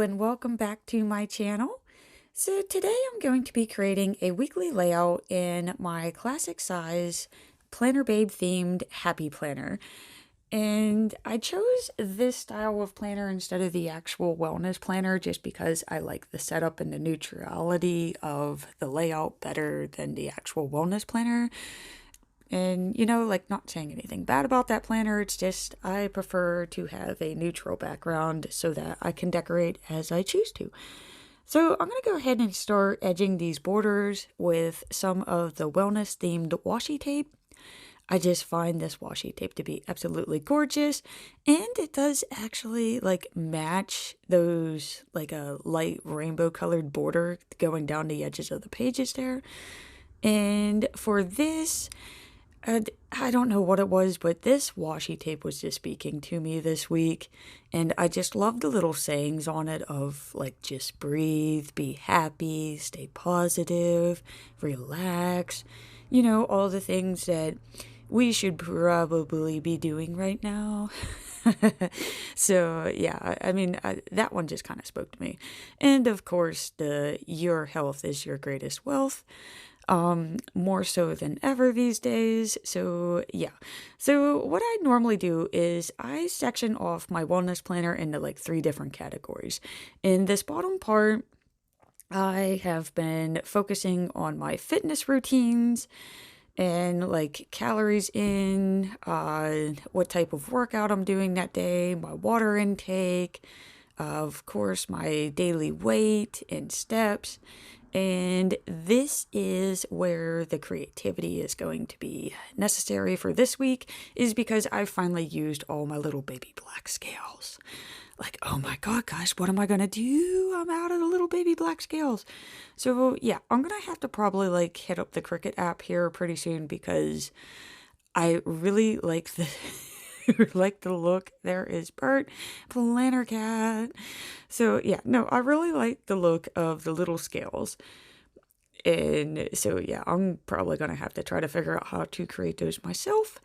and welcome back to my channel. So today I'm going to be creating a weekly layout in my classic size Planner Babe themed Happy Planner. And I chose this style of planner instead of the actual wellness planner just because I like the setup and the neutrality of the layout better than the actual wellness planner. And, like not saying anything bad about that planner, it's just I prefer to have a neutral background so that I can decorate as I choose to. So I'm going to go ahead and start edging these borders with some of the wellness themed washi tape. I just find this washi tape to be absolutely gorgeous, and it does actually like match those like a light rainbow colored border going down the edges of the pages there. And for this, I don't know what it was, but this washi tape was just speaking to me this week. And I just love the little sayings on it of like, just breathe, be happy, stay positive, relax. All the things that we should probably be doing right now. So, yeah, that one just kind of spoke to me. And of course, your health is your greatest wealth, more so than ever these days. So yeah. So what I normally do is I section off my wellness planner into like 3 different categories. In this bottom part, I have been focusing on my fitness routines and like calories in, what type of workout I'm doing that day, my water intake, of course, my daily weight and steps. And this is where the creativity is going to be necessary for this week, is because I finally used all my little baby black scales. Like, oh my God, guys, what am I going to do? I'm out of the little baby black scales. So yeah, I'm going to have to probably like hit up the Cricut app here pretty soon because I really like the like the look. There is Bert, Planner Cat. So yeah, no, I really like the look of the little scales. And so yeah, I'm probably gonna have to try to figure out how to create those myself.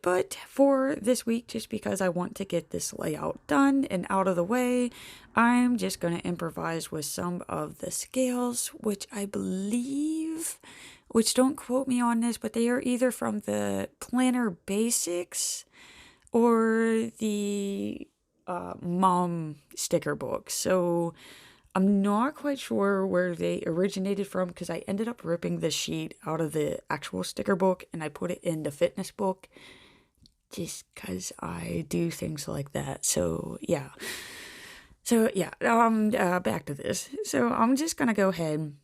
But for this week, just because I want to get this layout done and out of the way, I'm just going to improvise with some of the scales, which I believe, which don't quote me on this, but they are either from the Planner Basics or the Mom sticker book. So I'm not quite sure where they originated from because I ended up ripping the sheet out of the actual sticker book and I put it in the fitness book just because I do things like that. So yeah. Back to this. So I'm just gonna go ahead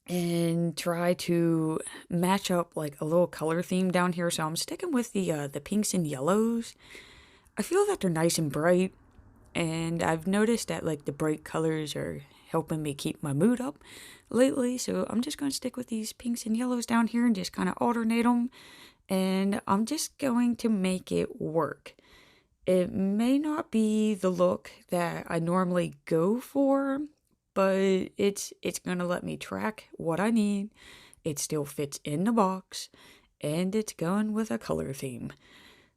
and try to match up like a little color theme down here. So I'm sticking with the pinks and yellows. I feel that they're nice and bright, and I've noticed that like the bright colors are helping me keep my mood up lately. So I'm just gonna stick with these pinks and yellows down here and just kind of alternate them. And I'm just going to make it work. It may not be the look that I normally go for, but it's going to let me track what I need. It still fits in the box, and it's going with a color theme.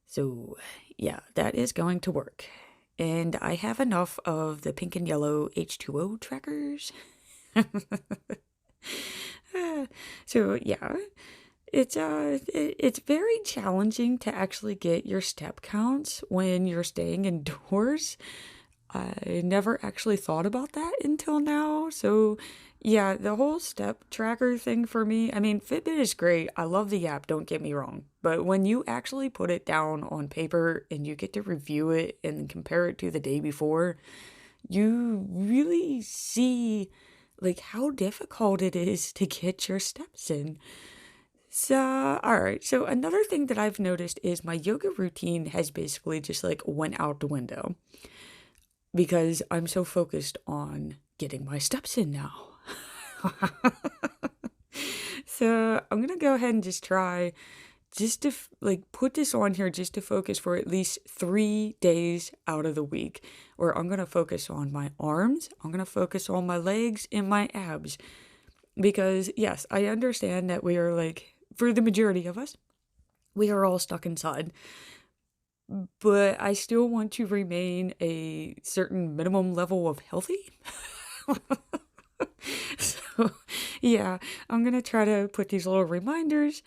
So, yeah, that is going to work. And I have enough of the pink and yellow H2O trackers. So, yeah. It's very challenging to actually get your step counts when you're staying indoors. I never actually thought about that until now. So, yeah, the whole step tracker thing for me, I mean, Fitbit is great. I love the app, don't get me wrong. But when you actually put it down on paper and you get to review it and compare it to the day before, you really see like how difficult it is to get your steps in. So, all right. So, another thing that I've noticed is my yoga routine has basically just like went out the window because I'm so focused on getting my steps in now. So, I'm going to go ahead and just try just to like put this on here just to focus for at least 3 days out of the week, where I'm going to focus on my arms, I'm going to focus on my legs and my abs. Because yes, I understand that we are like, for the majority of us, we are all stuck inside. but I still want to remain a certain minimum level of healthy. So, yeah, I'm gonna try to put these little reminders.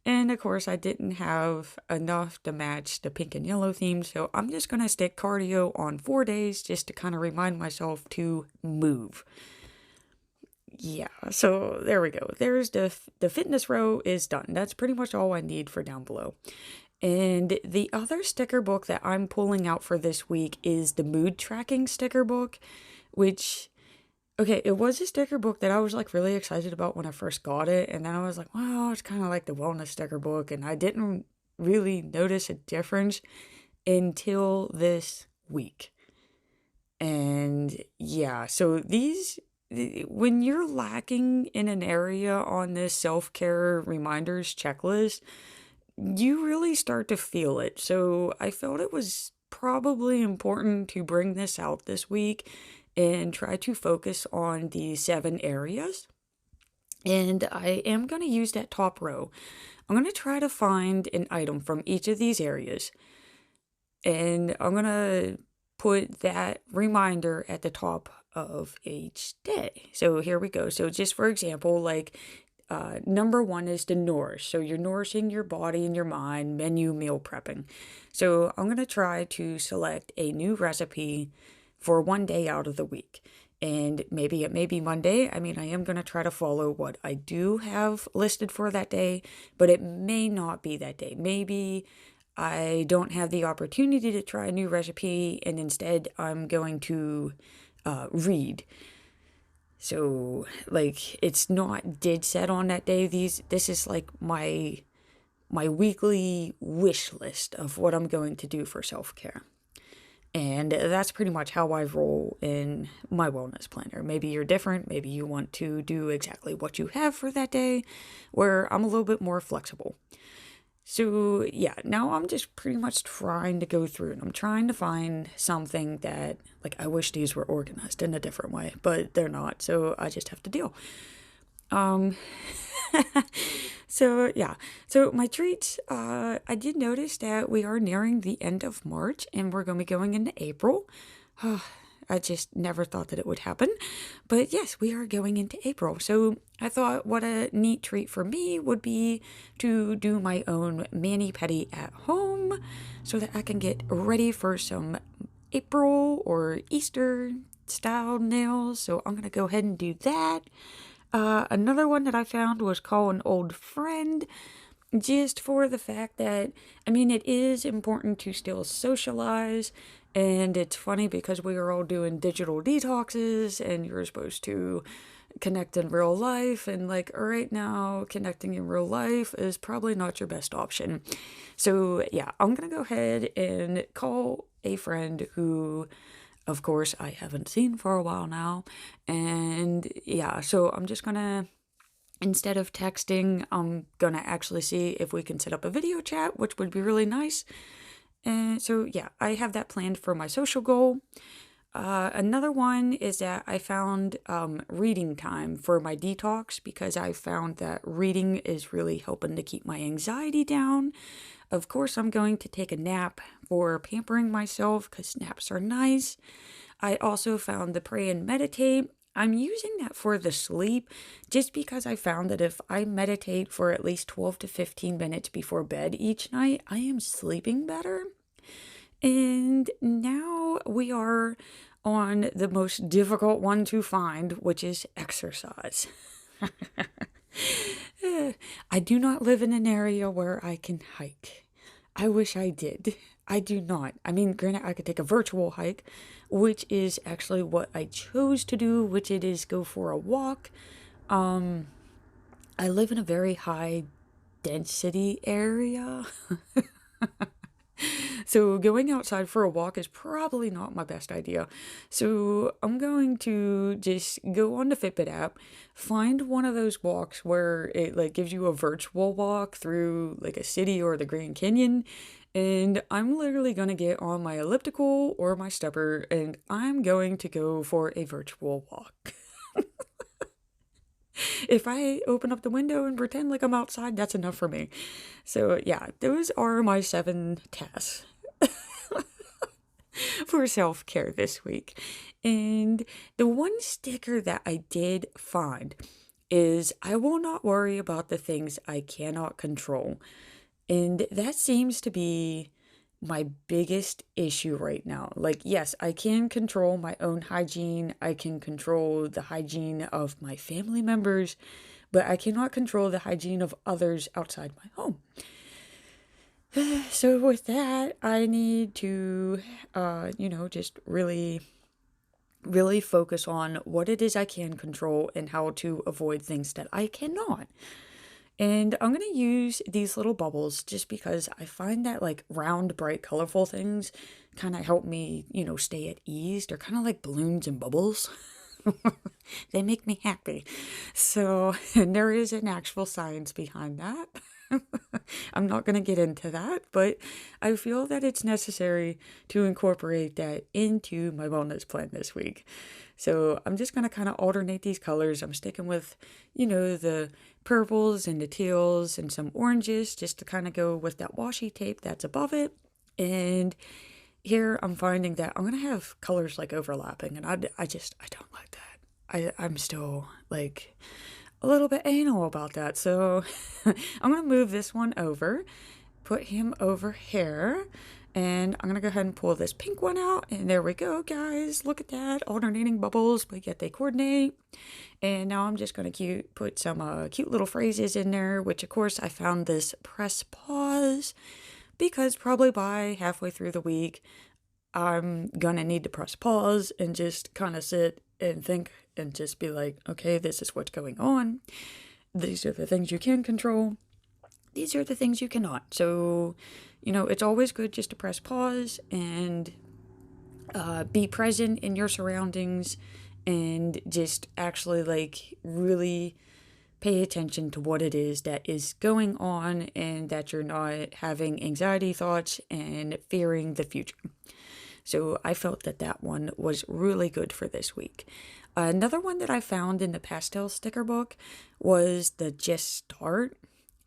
And of course, I didn't have enough to match the pink and yellow theme, so I'm just gonna stick cardio on 4 days just to kind of remind myself to move. Yeah, so there we go. There's the fitness row is done. That's pretty much all I need for down below. And the other sticker book that I'm pulling out for this week is the mood tracking sticker book, which, okay, it was a sticker book that I was like really excited about when I first got it. And then I was like, wow, it's kind of like the wellness sticker book. And I didn't really notice a difference until this week. And yeah, so when you're lacking in an area on this self care reminders checklist, you really start to feel it. So I felt it was probably important to bring this out this week and try to focus on the 7 areas. And I am going to use that top row. I'm going to try to find an item from each of these areas. And I'm going to put that reminder at the top of each day. So here we go. So just for example, like number 1 is to nourish. So you're nourishing your body and your mind, menu meal prepping. So I'm going to try to select a new recipe for one day out of the week. And maybe it may be Monday. I mean, I am going to try to follow what I do have listed for that day, but it may not be that day. Maybe I don't have the opportunity to try a new recipe, and instead I'm going to read. So, like, it's not dead set on that day. This is like my weekly wish list of what I'm going to do for self-care. And that's pretty much how I roll in my wellness planner. Maybe you're different. Maybe you want to do exactly what you have for that day, where I'm a little bit more flexible. So, yeah, now I'm just pretty much trying to go through and I'm trying to find something that, like, I wish these were organized in a different way, but they're not, so I just have to deal. Um, so yeah, so my treats, I did notice that we are nearing the end of March and we're going to be going into April. I just never thought that it would happen. But yes, we are going into April. So I thought what a neat treat for me would be to do my own mani-pedi at home so that I can get ready for some April or Easter style nails. So I'm going to go ahead and do that. Another one that I found was call an old friend, just for the fact that, I mean, it is important to still socialize. And it's funny because we are all doing digital detoxes and you're supposed to connect in real life. And like right now, connecting in real life is probably not your best option. So yeah, I'm going to go ahead and call a friend who, of course, I haven't seen for a while now. And yeah, so I'm just going to, instead of texting, I'm going to actually see if we can set up a video chat, which would be really nice. And so, yeah, I have that planned for my social goal. Another one is that I found reading time for my detox because I found that reading is really helping to keep my anxiety down. Of course, I'm going to take a nap for pampering myself because naps are nice. I also found the pray and meditate. I'm using that for the sleep just because I found that if I meditate for at least 12 to 15 minutes before bed each night, I am sleeping better. And now we are on the most difficult one to find, which is exercise. I do not live in an area where I can hike. I wish I did. I do not. I mean, granted, I could take a virtual hike, which is actually what I chose to do, which it is go for a walk. I live in a very high density area. So going outside for a walk is probably not my best idea. So I'm going to just go on the Fitbit app, find one of those walks where it like gives you a virtual walk through like a city or the Grand Canyon. And I'm literally going to get on my elliptical or my stepper and I'm going to go for a virtual walk. If I open up the window and pretend like I'm outside, that's enough for me. So yeah, those are my 7 tasks. for self-care this week. And the one sticker that I did find is I will not worry about the things I cannot control. And that seems to be my biggest issue right now. Like, yes, I can control my own hygiene, I can control the hygiene of my family members, but I cannot control the hygiene of others outside my home. So, with that, I need to, just really focus on what it is I can control and how to avoid things that I cannot. And I'm going to use these little bubbles just because I find that like round, bright, colorful things kind of help me, stay at ease. They're kind of like balloons and bubbles. They make me happy. So, and there is an actual science behind that. I'm not going to get into that, but I feel that it's necessary to incorporate that into my wellness plan this week. So I'm just going to kind of alternate these colors. I'm sticking with, the purples and the teals and some oranges just to kind of go with that washi tape that's above it. And here I'm finding that I'm going to have colors like overlapping, and I don't like that. I'm still like a little bit anal about that. So I'm going to move this one over, put him over here, and I'm going to go ahead and pull this pink one out. And there we go, guys. Look at that. Alternating bubbles, but yet they coordinate. And now I'm just going to put some cute little phrases in there, which of course I found this press pause because probably by halfway through the week, I'm going to need to press pause and just kind of sit and think and just be like, okay, this is what's going on. These are the things you can control. These are the things you cannot. So, it's always good just to press pause and be present in your surroundings and just actually like really pay attention to what it is that is going on and that you're not having anxiety thoughts and fearing the future. So I felt that one was really good for this week. Another one that I found in the Pastels sticker book was the Just Start.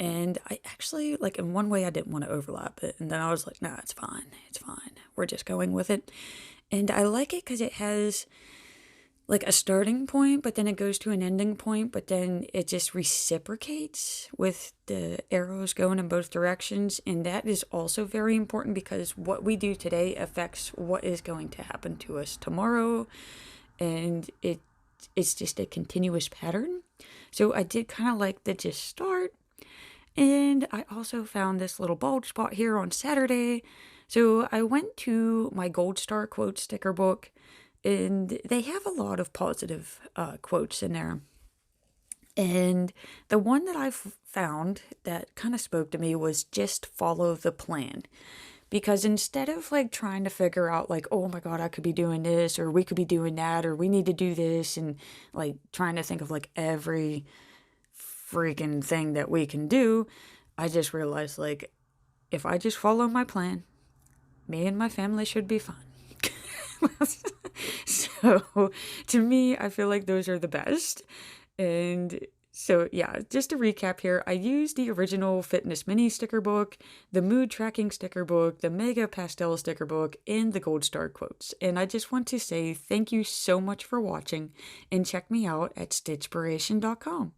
And I actually, like, in one way I didn't want to overlap it. And then I was like, nah, it's fine. It's fine. We're just going with it. And I like it because it has like a starting point, but then it goes to an ending point, but then it just reciprocates with the arrows going in both directions. And that is also very important because what we do today affects what is going to happen to us tomorrow. And it's just a continuous pattern. So I did kind of like the Just Start. And I also found this little bulge spot here on Saturday. So I went to my Gold Star quote sticker book, and they have a lot of positive quotes in there. And the one that I found that kind of spoke to me was just follow the plan. Because instead of like trying to figure out like, oh my God, I could be doing this, or we could be doing that, or we need to do this, and like trying to think of like every freaking thing that we can do, I just realized like, if I just follow my plan, me and my family should be fine. So to me, I feel like those are the best. And so yeah, just to recap here, I used the original Fitness Mini sticker book, the Mood Tracking sticker book, the Mega Pastel sticker book, and the Gold Star quotes. And I just want to say thank you so much for watching, and check me out at stitchpiration.com.